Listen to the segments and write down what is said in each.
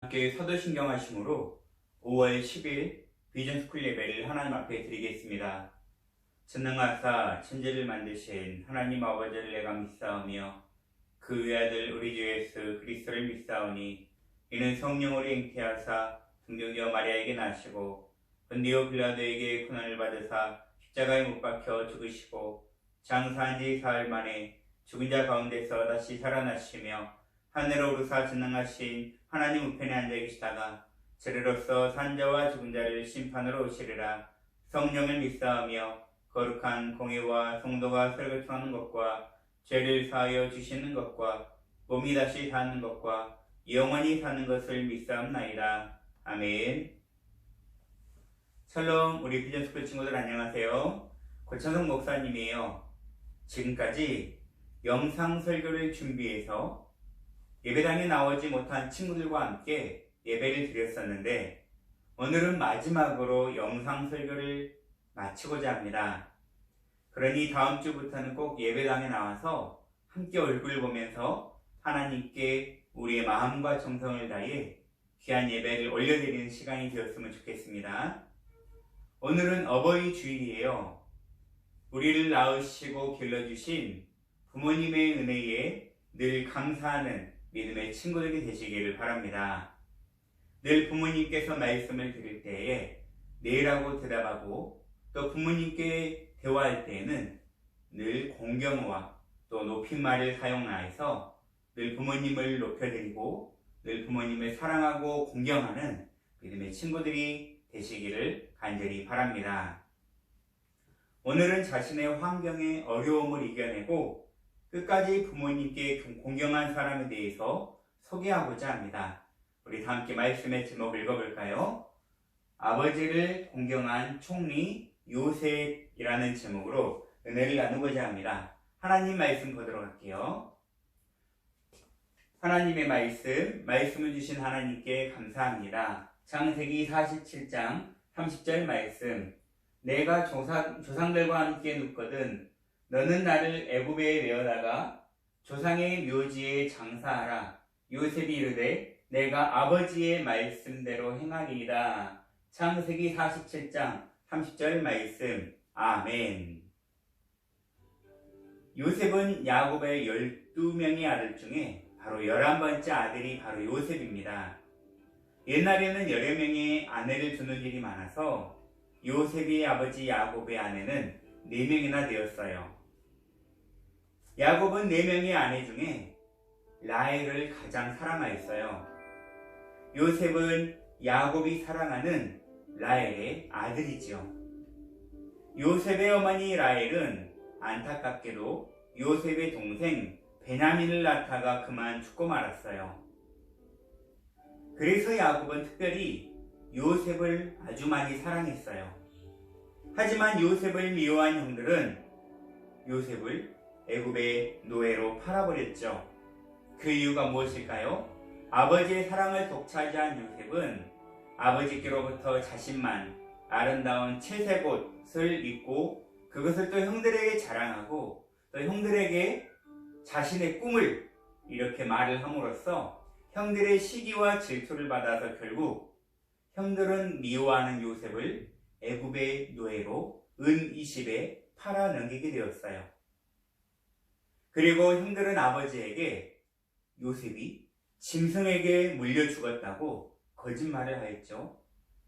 함께 사도신경하심으로 5월 10일 비전스쿨 예배를 하나님 앞에 드리겠습니다. 전능하사 천지를 만드신 하나님 아버지를 내가 믿사오며 그 외아들 우리 주 예수 그리스도를 믿사오니 이는 성령으로 잉태하사 성경여 마리아에게 나시고 본디오 빌라도에게 고난을 받으사 십자가에 못 박혀 죽으시고 장사한 지 사흘 만에 죽은 자 가운데서 다시 살아나시며 하늘로 오르사 전능하신 하나님 우편에 앉아 계시다가 저리로서 산자와 죽은 자를 심판으로 오시리라. 성령을 믿사오며 거룩한 공의와 성도가 설교통하는 것과 죄를 사하여 주시는 것과 몸이 다시 사는 것과 영원히 사는 것을 믿사옵나이다. 아멘. 샬롬, 우리 비전스쿨 친구들 안녕하세요. 고찬성 목사님이에요. 지금까지 영상 설교를 준비해서 예배당에 나오지 못한 친구들과 함께 예배를 드렸었는데 오늘은 마지막으로 영상 설교를 마치고자 합니다. 그러니 다음 주부터는 꼭 예배당에 나와서 함께 얼굴 보면서 하나님께 우리의 마음과 정성을 다해 귀한 예배를 올려드리는 시간이 되었으면 좋겠습니다. 오늘은 어버이 주일이에요. 우리를 낳으시고 길러주신 부모님의 은혜에 늘 감사하는 믿음의 친구들이 되시기를 바랍니다. 늘 부모님께서 말씀을 드릴 때에 네라고 대답하고 또 부모님께 대화할 때에는 늘 공경어와 또 높임말을 사용하여서 늘 부모님을 높여드리고 늘 부모님을 사랑하고 공경하는 믿음의 친구들이 되시기를 간절히 바랍니다. 오늘은 자신의 환경의 어려움을 이겨내고 끝까지 부모님께 공경한 사람에 대해서 소개하고자 합니다. 우리 다 함께 말씀의 제목 읽어볼까요? 아버지를 공경한 총리 요셉이라는 제목으로 은혜를 나누고자 합니다. 하나님 말씀 보도록 할게요. 하나님의 말씀을 주신 하나님께 감사합니다. 창세기 47장 30절 말씀. 내가 조상들과 함께 눕거든 너는 나를 애굽에 내어다가 조상의 묘지에 장사하라. 요셉이 이르되 내가 아버지의 말씀대로 행하리이다. 창세기 47장 30절 말씀. 아멘. 요셉은 야곱의 12명의 아들 중에 바로 11번째 아들이 바로 요셉입니다. 옛날에는 여러 명의 아내를 두는 일이 많아서 요셉의 아버지 야곱의 아내는 4명이나 되었어요. 야곱은 4명의 아내 중에 라헬을 가장 사랑하였어요. 요셉은 야곱이 사랑하는 라헬의 아들이지요. 요셉의 어머니 라헬은 안타깝게도 요셉의 동생 베냐민을 낳다가 그만 죽고 말았어요. 그래서 야곱은 특별히 요셉을 아주 많이 사랑했어요. 하지만 요셉을 미워한 형들은 요셉을 애굽의 노예로 팔아버렸죠. 그 이유가 무엇일까요? 아버지의 사랑을 독차지한 요셉은 아버지께로부터 자신만 아름다운 채색 옷을 입고 그것을 또 형들에게 자랑하고 또 형들에게 자신의 꿈을 이렇게 말을 함으로써 형들의 시기와 질투를 받아서 결국 형들은 미워하는 요셉을 애굽의 노예로 은 20에 팔아 넘기게 되었어요. 그리고 형들은 아버지에게 요셉이 짐승에게 물려 죽었다고 거짓말을 하였죠.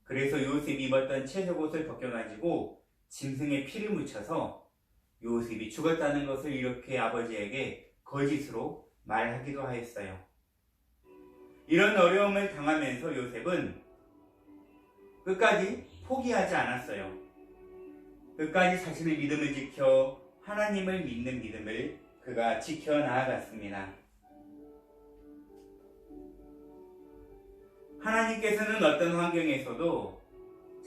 그래서 요셉이 입었던 채색옷을 벗겨가지고 짐승의 피를 묻혀서 요셉이 죽었다는 것을 이렇게 아버지에게 거짓으로 말하기도 하였어요. 이런 어려움을 당하면서 요셉은 끝까지 포기하지 않았어요. 끝까지 자신의 믿음을 지켜 하나님을 믿는 믿음을 그가 지켜나아갔습니다. 하나님께서는 어떤 환경에서도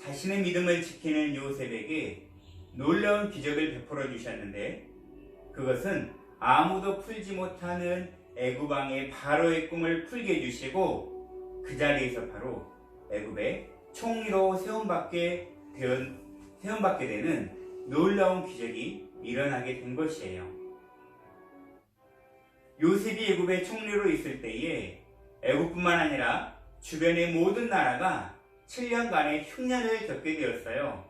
자신의 믿음을 지키는 요셉에게 놀라운 기적을 베풀어 주셨는데 그것은 아무도 풀지 못하는 애굽 왕의 바로의 꿈을 풀게 해주시고 그 자리에서 바로 애굽의 총리로 세움받게 되는 놀라운 기적이 일어나게 된 것이에요. 요셉이 애굽의 총리로 있을 때에 애굽뿐만 아니라 주변의 모든 나라가 7년간의 흉년을 겪게 되었어요.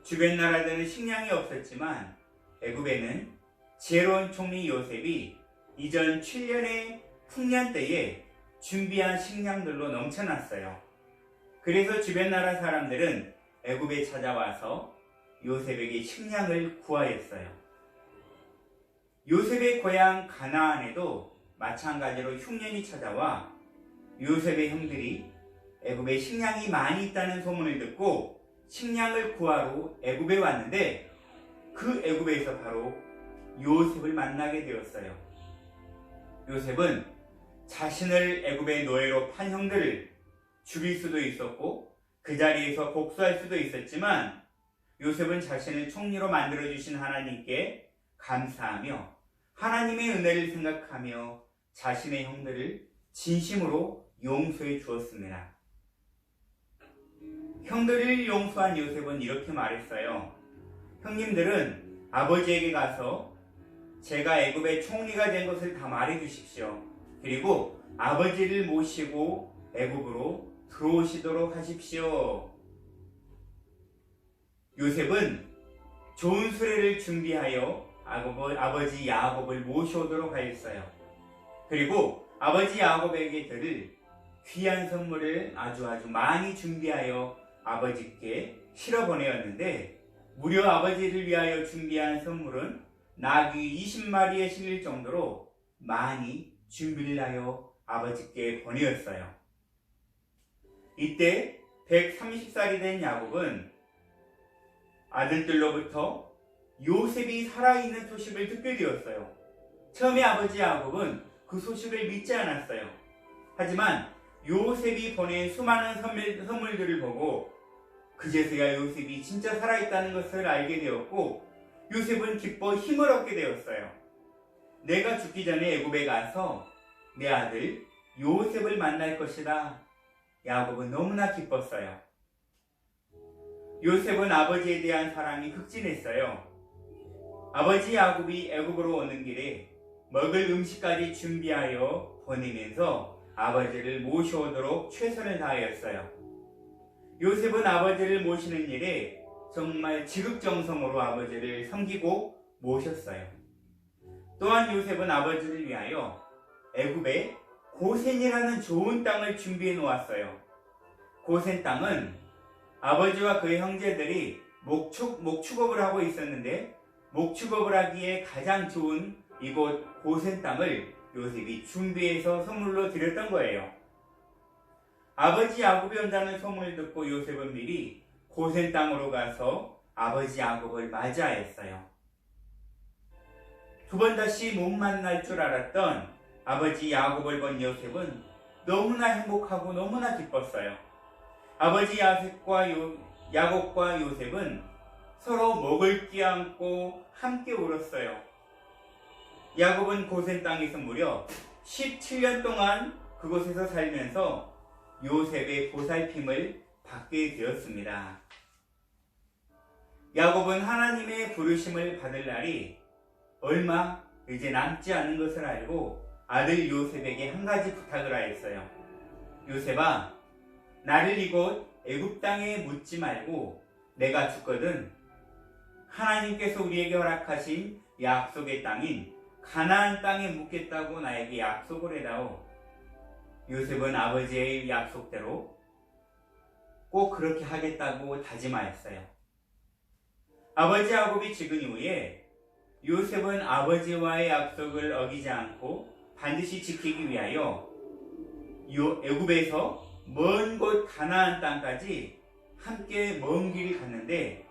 주변 나라들은 식량이 없었지만 애굽에는 지혜로운 총리 요셉이 이전 7년의 풍년 때에 준비한 식량들로 넘쳐났어요. 그래서 주변 나라 사람들은 애굽에 찾아와서 요셉에게 식량을 구하였어요. 요셉의 고향 가나안에도 마찬가지로 흉년이 찾아와 요셉의 형들이 애굽에 식량이 많이 있다는 소문을 듣고 식량을 구하러 애굽에 왔는데 그 애굽에서 바로 요셉을 만나게 되었어요. 요셉은 자신을 애굽의 노예로 판 형들을 죽일 수도 있었고 그 자리에서 복수할 수도 있었지만 요셉은 자신을 총리로 만들어주신 하나님께 감사하며 하나님의 은혜를 생각하며 자신의 형들을 진심으로 용서해 주었습니다. 형들을 용서한 요셉은 이렇게 말했어요. 형님들은 아버지에게 가서 제가 애굽의 총리가 된 것을 다 말해 주십시오. 그리고 아버지를 모시고 애굽으로 들어오시도록 하십시오. 요셉은 좋은 수레를 준비하여 아버지 야곱을 모셔오도록 하였어요. 그리고 아버지 야곱에게 드릴 귀한 선물을 아주 많이 준비하여 아버지께 실어 보내었는데 무려 아버지를 위하여 준비한 선물은 나귀 20마리에 실릴 정도로 많이 준비를 하여 아버지께 보내었어요. 이때 130살이 된 야곱은 아들들로부터 요셉이 살아있는 소식을 듣게 되었어요. 처음에 아버지 야곱은 그 소식을 믿지 않았어요. 하지만 요셉이 보낸 수많은 선물들을 보고 그제서야 요셉이 진짜 살아있다는 것을 알게 되었고 요셉은 기뻐 힘을 얻게 되었어요. 내가 죽기 전에 애굽에 가서 내 아들 요셉을 만날 것이다. 야곱은 너무나 기뻤어요. 요셉은 아버지에 대한 사랑이 극진했어요. 아버지 야곱이 애굽으로 오는 길에 먹을 음식까지 준비하여 보내면서 아버지를 모셔오도록 최선을 다하였어요. 요셉은 아버지를 모시는 일에 정말 지극정성으로 아버지를 섬기고 모셨어요. 또한 요셉은 아버지를 위하여 애굽에 고센이라는 좋은 땅을 준비해 놓았어요. 고센 땅은 아버지와 그의 형제들이 목축업을 하고 있었는데 목축업을 하기에 가장 좋은 이곳 고센 땅을 요셉이 준비해서 선물로 드렸던 거예요. 아버지 야곱이 온다는 소문을 듣고 요셉은 미리 고센 땅으로 가서 아버지 야곱을 맞이하였어요. 두 번 다시 못 만날 줄 알았던 아버지 야곱을 본 요셉은 너무나 행복하고 너무나 기뻤어요. 아버지 야곱과 요셉은 서로 목을 끼안고 함께 울었어요. 야곱은 고센 땅에서 무려 17년 동안 그곳에서 살면서 요셉의 보살핌을 받게 되었습니다. 야곱은 하나님의 부르심을 받을 날이 얼마 이제 남지 않은 것을 알고 아들 요셉에게 한 가지 부탁을 하였어요. 요셉아, 나를 이곳 애굽 땅에 묻지 말고 내가 죽거든 하나님께서 우리에게 허락하신 약속의 땅인 가나안 땅에 묻겠다고 나에게 약속을 해다오. 요셉은 아버지의 약속대로 꼭 그렇게 하겠다고 다짐하였어요. 아버지 야곱이 죽은 이후에 요셉은 아버지와의 약속을 어기지 않고 반드시 지키기 위하여 애굽에서 먼 곳 가나안 땅까지 함께 먼 길을 갔는데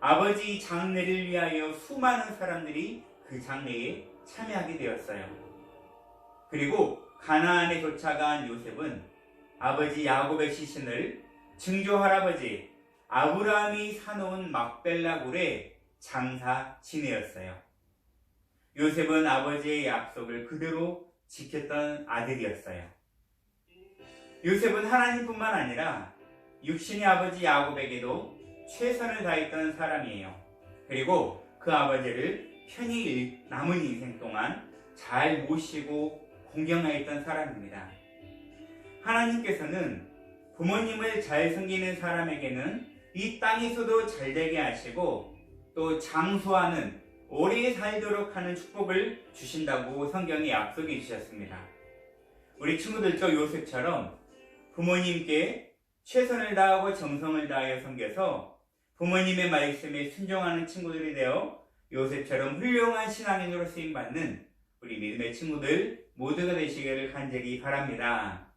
아버지 장례를 위하여 수많은 사람들이 그 장례에 참여하게 되었어요. 그리고 가나안에 도착한 요셉은 아버지 야곱의 시신을 증조 할아버지 아브라함이 사놓은 막벨라 굴에 장사 지내었어요. 요셉은 아버지의 약속을 그대로 지켰던 아들이었어요. 요셉은 하나님뿐만 아니라 육신의 아버지 야곱에게도 최선을 다했던 사람이에요. 그리고 그 아버지를 편히 남은 인생 동안 잘 모시고 공경하였던 사람입니다. 하나님께서는 부모님을 잘 섬기는 사람에게는 이 땅에서도 잘되게 하시고 또 장수하는 오래 살도록 하는 축복을 주신다고 성경에 약속해 주셨습니다. 우리 친구들도 요셉처럼 부모님께 최선을 다하고 정성을 다하여 섬겨서 부모님의 말씀에 순종하는 친구들이 되어 요셉처럼 훌륭한 신앙인으로 쓰임받는 우리 믿음의 친구들 모두가 되시기를 간절히 바랍니다.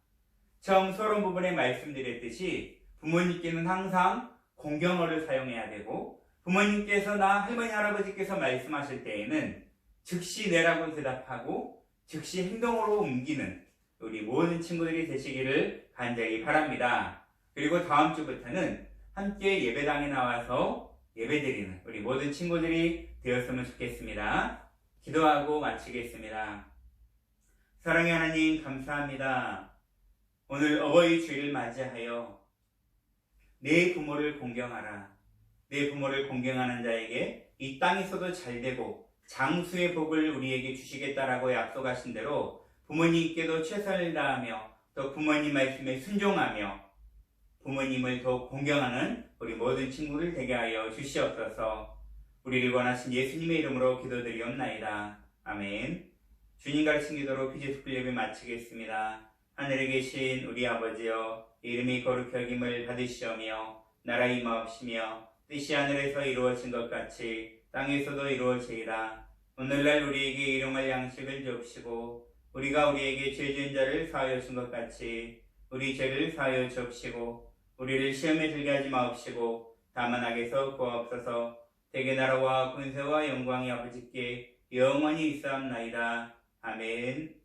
처음 서론 부분에 말씀드렸듯이 부모님께는 항상 공경어를 사용해야 되고 부모님께서 나 할머니 할아버지께서 말씀하실 때에는 즉시 네라고 대답하고 즉시 행동으로 옮기는 우리 모든 친구들이 되시기를 간절히 바랍니다. 그리고 다음 주부터는 함께 예배당에 나와서 예배드리는 우리 모든 친구들이 되었으면 좋겠습니다. 기도하고 마치겠습니다. 사랑의 하나님 감사합니다. 오늘 어버이 주일을 맞이하여 내 부모를 공경하라. 내 부모를 공경하는 자에게 이 땅에서도 잘되고 장수의 복을 우리에게 주시겠다라고 약속하신 대로 부모님께도 최선을 다하며 또 부모님 말씀에 순종하며 부모님을 더욱 공경하는 우리 모든 친구들 되게 하여 주시옵소서. 우리를 원하신 예수님의 이름으로 기도드리옵나이다. 아멘. 주님 가르친 기도로 피지스쿨 예배 마치겠습니다. 하늘에 계신 우리 아버지여, 이름이 거룩히 여김을 받으시오며 나라 임하옵시며 뜻이 하늘에서 이루어진 것 같이 땅에서도 이루어지이다. 오늘날 우리에게 일용할 양식을 주옵시고 우리가 우리에게 죄 지은 자를 사하여 준 것 같이 우리 죄를 사하여 주옵시고 우리를 시험에 들게 하지 마옵시고 다만 악에서 구하옵소서. 대개 나라와 권세와 영광이 아버지께 영원히 있사옵나이다. 아멘.